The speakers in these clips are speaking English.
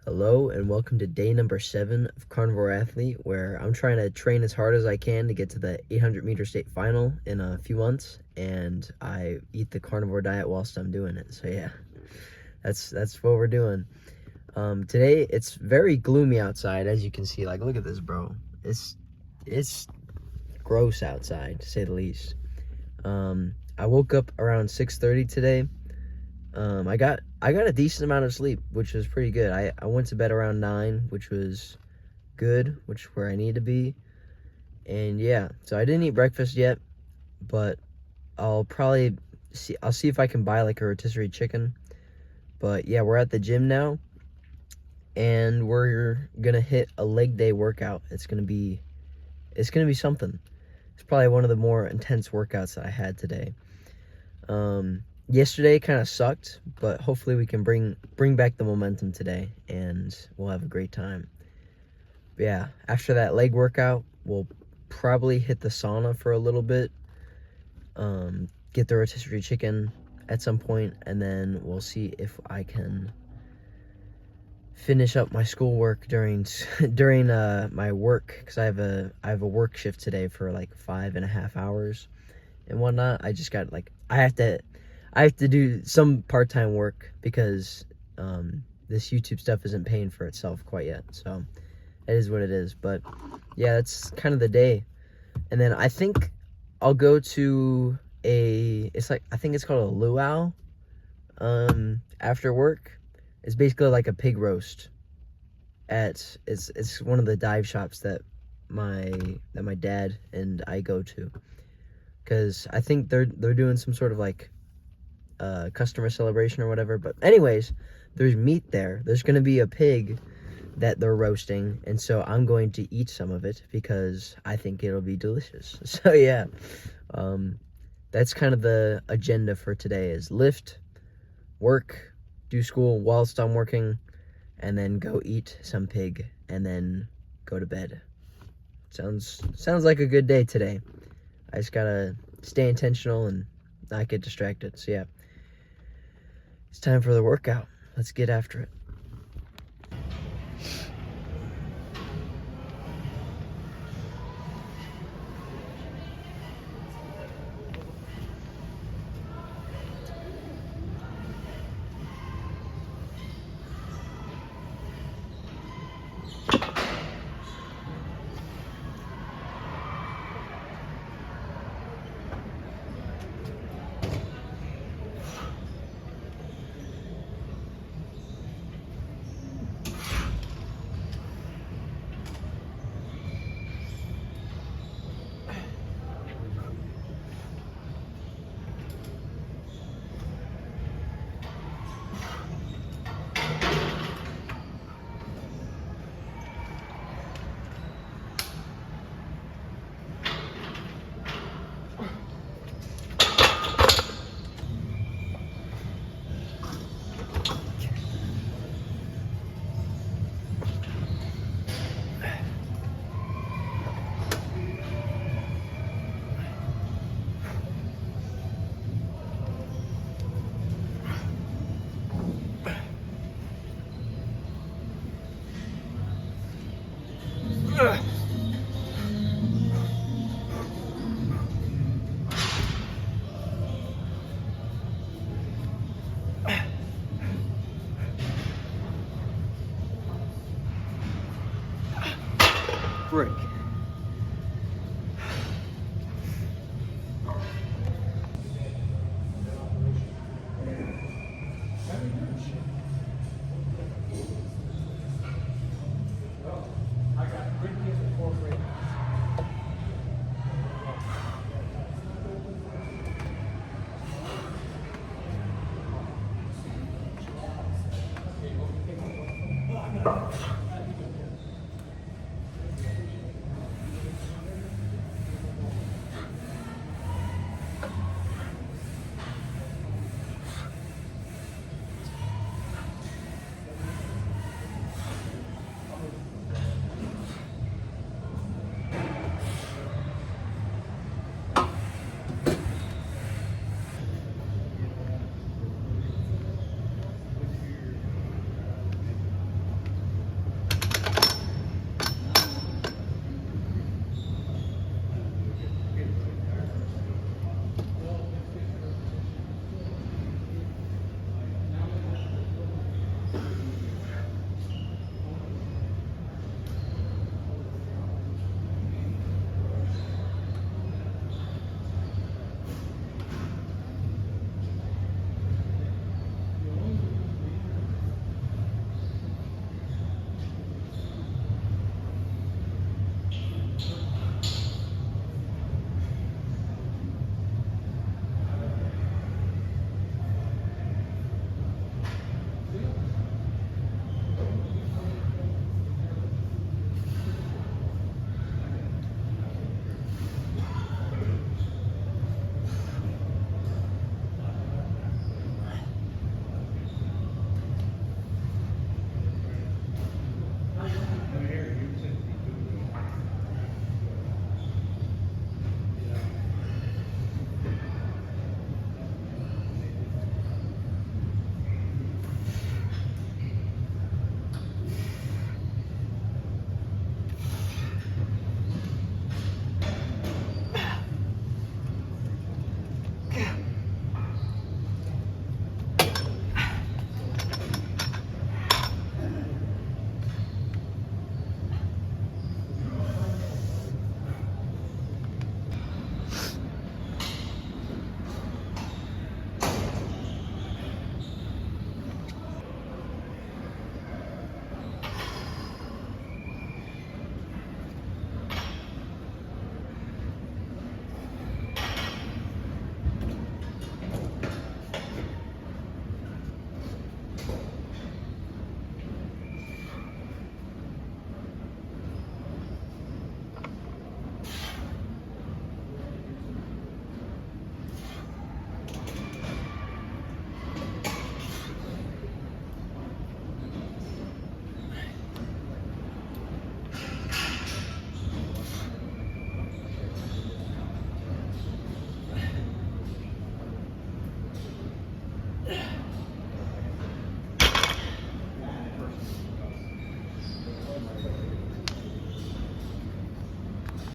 Hello and welcome to day number 7 of Carnivore Athlete, where I'm trying to train as hard as I can to get to the 800-meter state final in a few months, and I eat the carnivore diet whilst I'm doing it. So yeah, that's what we're doing. Today it's very gloomy outside, as you can see. Like, look at this, bro. It's gross outside, to say the least. I woke up around 6:30 today. I got a decent amount of sleep, which was pretty good. I went to bed around 9, which was good, which where I need to be. And yeah, so I didn't eat breakfast yet, but I'll see if I can buy like a rotisserie chicken. But yeah, we're at the gym now, and we're gonna hit a leg day workout. It's gonna be something. It's probably one of the more intense workouts that I had today. Yesterday kind of sucked, but hopefully we can bring back the momentum today, and we'll have a great time. But yeah, after that leg workout, we'll probably hit the sauna for a little bit, get the rotisserie chicken at some point, and then we'll see if I can finish up my schoolwork during my work, because I have a work shift today for like 5.5 hours and whatnot. I just got I have to do some part-time work because this YouTube stuff isn't paying for itself quite yet. So it is what it is. But yeah, that's kind of the day. And then I think I'll go to I think it's called a luau after work. It's basically like a pig roast it's one of the dive shops that my dad and I go to, because I think they're doing some sort of like customer celebration or whatever. But anyways, there's meat there. There's gonna be a pig that they're roasting, and so I'm going to eat some of it because I think it'll be delicious. So yeah, that's kind of the agenda for today: is lift, work, do school whilst I'm working, and then go eat some pig, and then go to bed. Sounds like a good day today. I just gotta stay intentional and not get distracted. So yeah, it's time for the workout. Let's get after it. Break.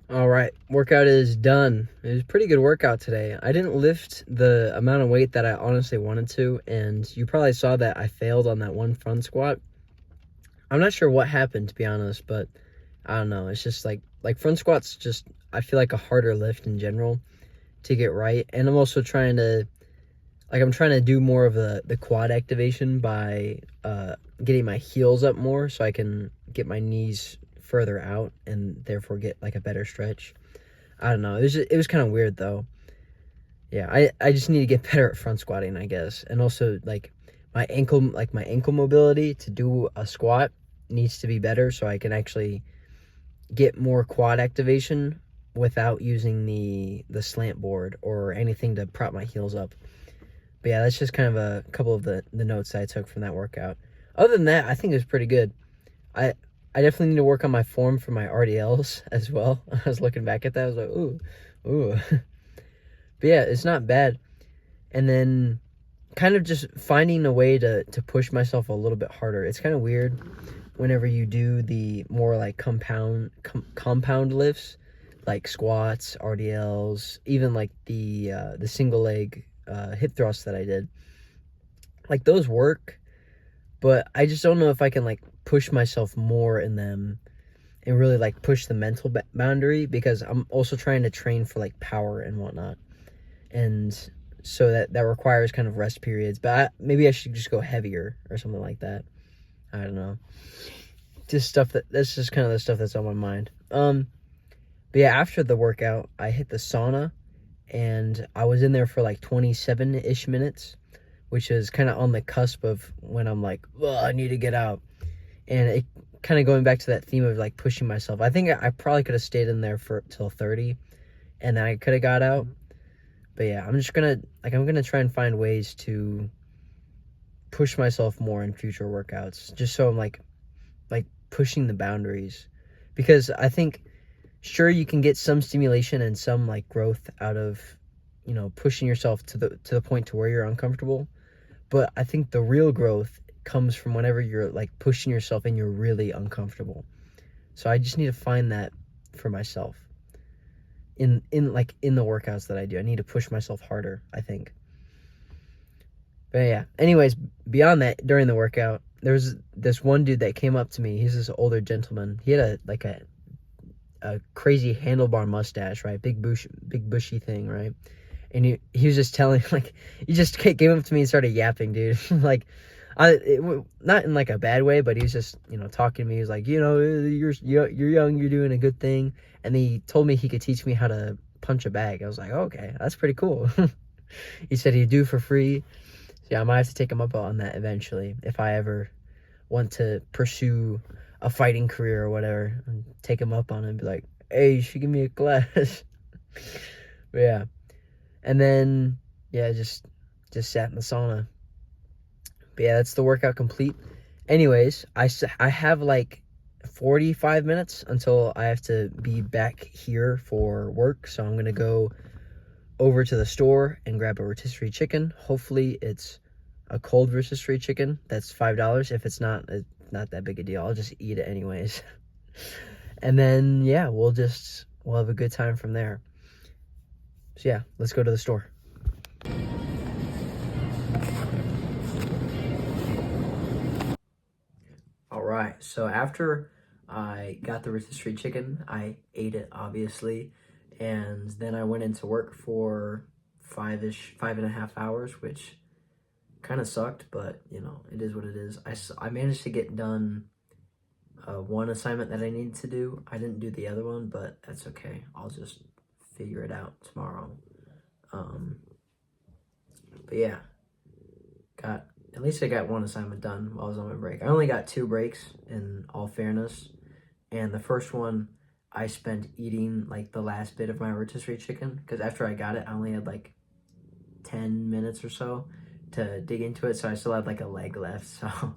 All right, workout is done. It was a pretty good workout today. I didn't lift the amount of weight that I honestly wanted to, and you probably saw that I failed on that one front squat. I'm not sure what happened, to be honest, but I don't know. It's just like front squats just I feel like a harder lift in general to get right. And I'm also trying to do more of the quad activation by getting my heels up more so I can get my knees further out and therefore get like a better stretch. I don't know. It was kind of weird though. Yeah, I just need to get better at front squatting, I guess. And also like my ankle mobility to do a squat needs to be better so I can actually get more quad activation without using the slant board or anything to prop my heels up. But yeah, that's just kind of a couple of the notes I took from that workout. Other than that, I think it was pretty good. I I definitely need to work on my form for my RDLs as well. I was looking back at that, I was like, ooh. But yeah, it's not bad. And then kind of just finding a way to push myself a little bit harder. It's kind of weird whenever you do the more like compound lifts, like squats, RDLs, even like the single leg hip thrusts that I did. Like those work, but I just don't know if I can like push myself more in them and really like push the mental boundary, because I'm also trying to train for like power and whatnot. And so that requires kind of rest periods, but maybe I should just go heavier or something like that. I don't know. Just that's just kind of the stuff that's on my mind. But yeah, after the workout, I hit the sauna and I was in there for like 27-ish minutes, which is kind of on the cusp of when I'm like, oh, I need to get out. And it kind of going back to that theme of like pushing myself. I think I probably could have stayed in there for till 30 and then I could have got out. But yeah, I'm gonna try and find ways to push myself more in future workouts, just so I'm like pushing the boundaries, because I think sure you can get some stimulation and some like growth out of pushing yourself to the point to where you're uncomfortable, but I think the real growth comes from whenever you're like pushing yourself and you're really uncomfortable. So I just need to find that for myself in the workouts that I do. I need to push myself harder, I think. But yeah, anyways, beyond that, during the workout, there was this one dude that came up to me. He's this older gentleman. He had a crazy handlebar mustache, right? Big bushy thing, right? And he was just telling, like, he just came up to me and started yapping, dude. Like, not in like a bad way, but he was just talking to me. He was like, you're young, you're doing a good thing. And he told me he could teach me how to punch a bag. I was like, okay, that's pretty cool. He said he'd do for free. So yeah, I might have to take him up on that eventually if I ever want to pursue a fighting career or whatever. And take him up on it and be like, hey, you should give me a class. But yeah. And then, yeah, just sat in the sauna. But yeah, that's the workout complete. Anyways, I have like 45 minutes until I have to be back here for work. So I'm going to go over to the store and grab a rotisserie chicken. Hopefully it's a cold rotisserie chicken. That's $5. If it's not that big a deal. I'll just eat it anyways. And then, yeah, we'll have a good time from there. So yeah, let's go to the store. All right, so after I got the rotisserie chicken, I ate it, obviously, and then I went into work for 5.5 hours, which kind of sucked, but, it is what it is. I managed to get done one assignment that I needed to do. I didn't do the other one, but that's okay. I'll just figure it out tomorrow. But yeah, at least I got one assignment done while I was on my break. I only got 2 breaks, in all fairness. And the first one, I spent eating like the last bit of my rotisserie chicken, because after I got it, I only had like 10 minutes or so to dig into it. So I still had like a leg left. So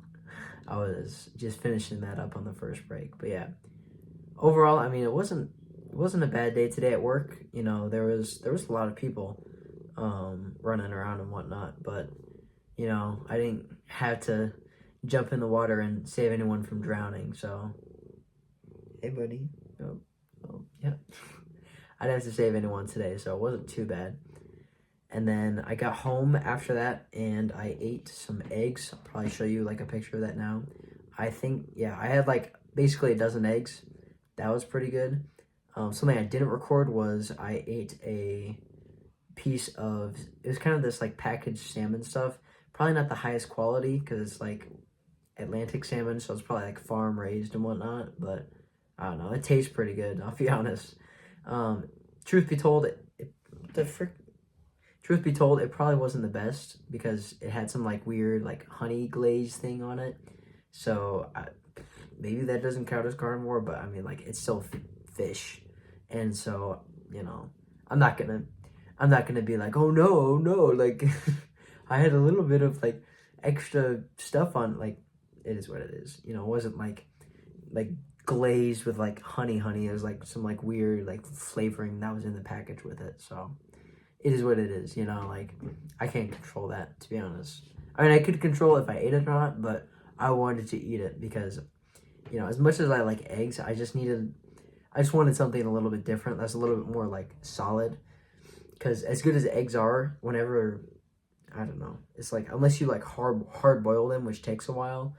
I was just finishing that up on the first break. But yeah, overall, I mean, it wasn't a bad day today at work. There was a lot of people running around and whatnot, but I didn't have to jump in the water and save anyone from drowning. So hey buddy. Oh. Yeah. I didn't have to save anyone today, so it wasn't too bad. And then I got home after that and I ate some eggs. I'll probably show you like a picture of that now. I think, yeah, I had like basically a dozen eggs. That was pretty good. Something I didn't record was I ate a piece of, it was kind of this like packaged salmon stuff. Probably not the highest quality because it's like Atlantic salmon, so it's probably like farm raised and whatnot. But I don't know, it tastes pretty good, I'll be honest. Um, truth be told, the frick Truth be told, it probably wasn't the best because it had some like weird like honey glaze thing on it. So maybe that doesn't count as carnivore, but I mean like it's still fish, and so you know I'm not gonna I'm not gonna be like oh no like I had a little bit of like extra stuff on like it is what it is. It wasn't like glazed with like honey. It was like some like weird like flavoring that was in the package with it. So it is what it is, like I can't control that, to be honest. I mean, I could control if I ate it or not, but I wanted to eat it because, as much as I like eggs, I just wanted something a little bit different that's a little bit more like solid. Because as good as eggs are, whenever, I don't know, it's like, unless you like hard boil them, which takes a while,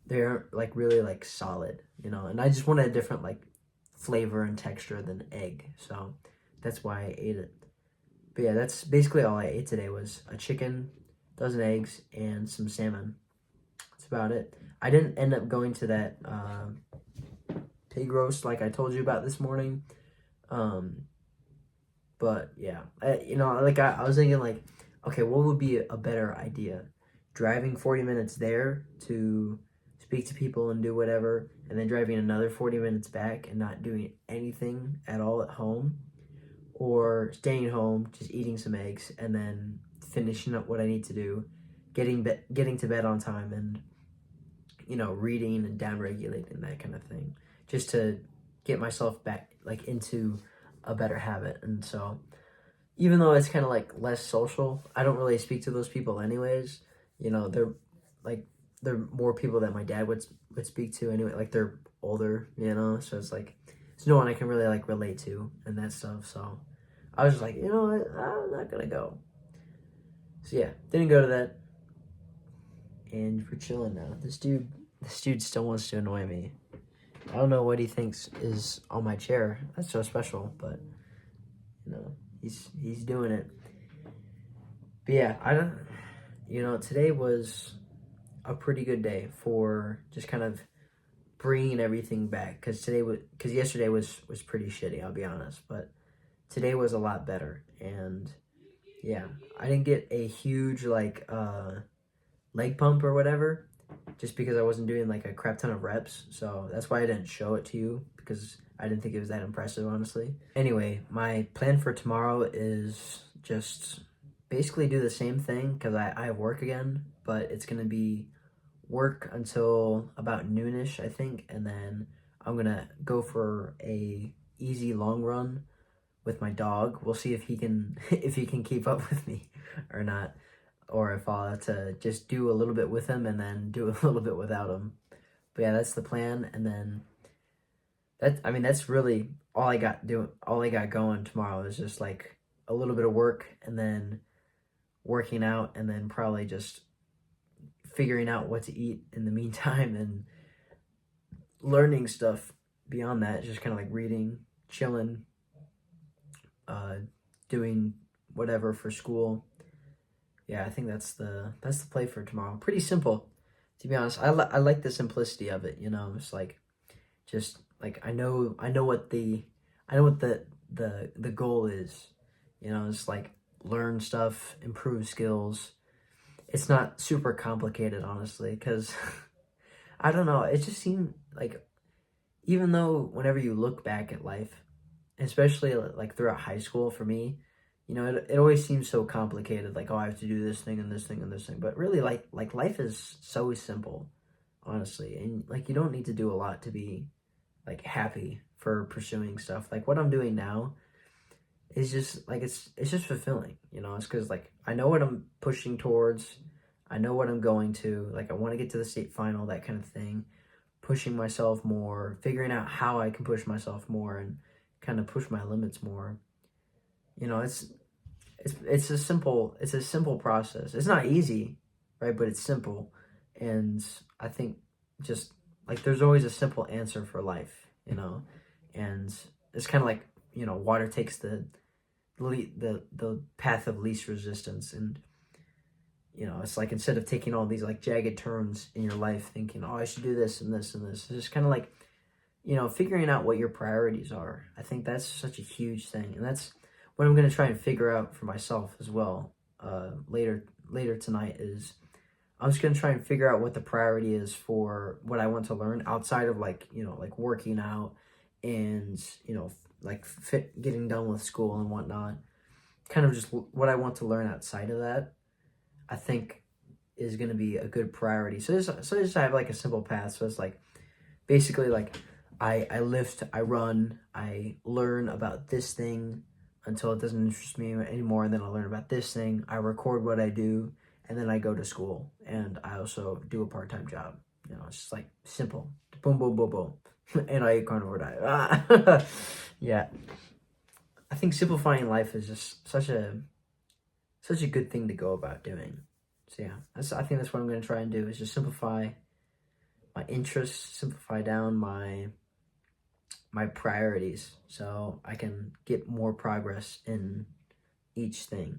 they're like really like solid, and I just wanted a different like flavor and texture than egg. So that's why I ate it. But yeah, that's basically all I ate today was a chicken, dozen eggs, and some salmon. That's about it. I didn't end up going to that pig roast like I told you about this morning. But yeah, I was thinking like, okay, what would be a better idea? Driving 40 minutes there to speak to people and do whatever, and then driving another 40 minutes back and not doing anything at all at home, or staying home, just eating some eggs, and then finishing up what I need to do, getting to bed on time, and reading and down regulating that kind of thing, just to get myself back like into a better habit. And so, even though it's kind of like less social, I don't really speak to those people anyways. They're like they're more people that my dad would speak to anyway. Like they're older, so it's like there's no one I can really like relate to and that stuff. So I was just like, you know what, I'm not gonna go. So yeah, didn't go to that, and we're chilling now. This dude still wants to annoy me. I don't know what he thinks is on my chair. That's so special, but he's doing it. But yeah, I don't. Today was a pretty good day for just kind of bringing everything back because yesterday was pretty shitty. I'll be honest, but today was a lot better. And yeah, I didn't get a huge like leg pump or whatever just because I wasn't doing like a crap ton of reps, so that's why I didn't show it to you, because I didn't think it was that impressive, honestly. Anyway, my plan for tomorrow is just basically do the same thing because I have work again, but it's gonna be work until about noonish, I think, and then I'm gonna go for a easy long run with my dog. We'll see if he can if he can keep up with me or not, or if I'll have to just do a little bit with him and then do a little bit without him. But yeah, that's the plan. And then that's really all I got going tomorrow is just like a little bit of work and then working out and then probably just figuring out what to eat in the meantime and learning stuff beyond that, just kind of like reading, chilling, doing whatever for school. Yeah, I think that's the play for tomorrow. Pretty simple, to be honest. I like the simplicity of it. It's like just like I know what the goal is. It's like learn stuff, improve skills. It's not super complicated, honestly, because I don't know. It just seemed like even though whenever you look back at life, especially like throughout high school for me, it always seems so complicated. Like, oh, I have to do this thing and this thing and this thing. But really, like life is so simple, honestly. And like you don't need to do a lot to be like happy for pursuing stuff. Like what I'm doing now is just like it's just fulfilling. It's because like I know what I'm pushing towards. I know what I'm going to. Like I want to get to the state final, that kind of thing. Pushing myself more, figuring out how I can push myself more, and kind of push my limits more. You know, it's a simple process. It's not easy, right? But it's simple. And I think just like there's always a simple answer for life, you know. And it's kind of like, you know, water takes the path of least resistance. And you know, it's like instead of taking all these like jagged turns in your life thinking, oh, I should do this and this and this, it's just kind of like, you know, figuring out what your priorities are. I think that's such a huge thing. And that's what I'm going to try and figure out for myself as well later tonight. Is I'm just going to try and figure out what the priority is for what I want to learn outside of like, you know, like working out and, you know, like getting done with school and whatnot. Kind of just what I want to learn outside of that, I think is going to be a good priority. So just I have like a simple path. So it's like basically like I lift, I run, I learn about this thing until it doesn't interest me anymore, and then I'll learn about this thing. I record what I do, and then I go to school, and I also do a part-time job. You know, it's just like simple. Boom, boom, boom, boom. And I eat carnivore diet. Yeah. I think simplifying life is just such a good thing to go about doing. So yeah, I think that's what I'm going to try and do, is just simplify my interests, simplify down my priorities so I can get more progress in each thing.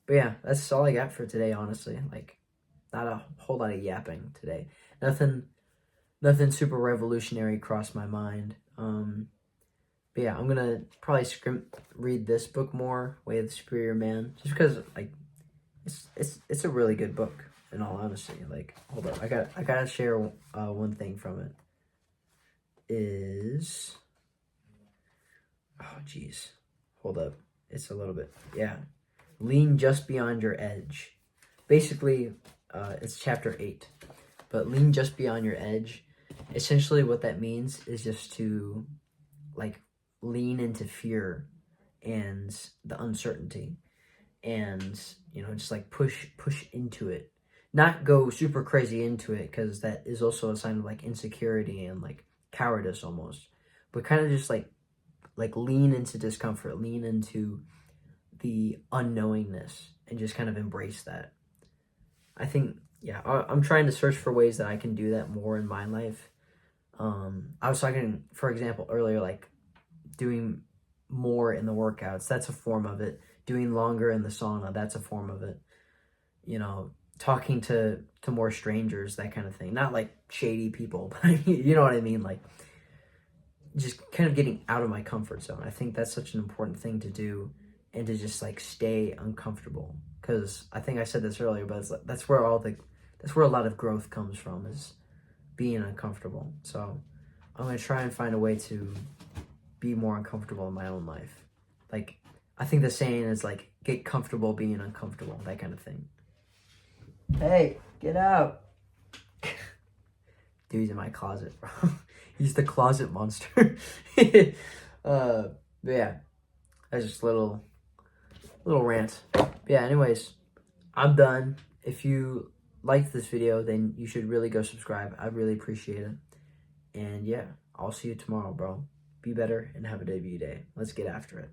But yeah, that's all I got for today, honestly. Like, not a whole lot of yapping today. Nothing super revolutionary crossed my mind. But yeah, I'm gonna probably read this book more, Way of the Superior Man, just because like it's a really good book. In all honesty, like, hold up, I gotta share one thing from it. Is oh geez, hold up, it's a little bit, yeah. Lean just beyond your edge. Basically, it's chapter 8, but lean just beyond your edge. Essentially, what that means is just to like lean into fear and the uncertainty, and you know, just like push into it, not go super crazy into it, because that is also a sign of like insecurity and like cowardice almost, but kind of just like lean into discomfort, lean into the unknowingness, and just kind of embrace that. I think, yeah, I'm trying to search for ways that I can do that more in my life. I was talking, for example, earlier, like doing more in the workouts, that's a form of it. Doing longer in the sauna, that's a form of it. You know, talking to more strangers, that kind of thing. Not like shady people, but you know what I mean? Like, just kind of getting out of my comfort zone. I think that's such an important thing to do, and to just like stay uncomfortable. Because I think I said this earlier, but it's like, that's where a lot of growth comes from, is being uncomfortable. So I'm going to try and find a way to be more uncomfortable in my own life. Like, I think the saying is like, get comfortable being uncomfortable, that kind of thing. Hey, get out. Dude's in my closet, bro. He's the closet monster. But yeah, that's just a little rant. But yeah, anyways, I'm done. If you liked this video, then you should really go subscribe. I really appreciate it. And yeah, I'll see you tomorrow, bro. Be better and have a debut day. Let's get after it.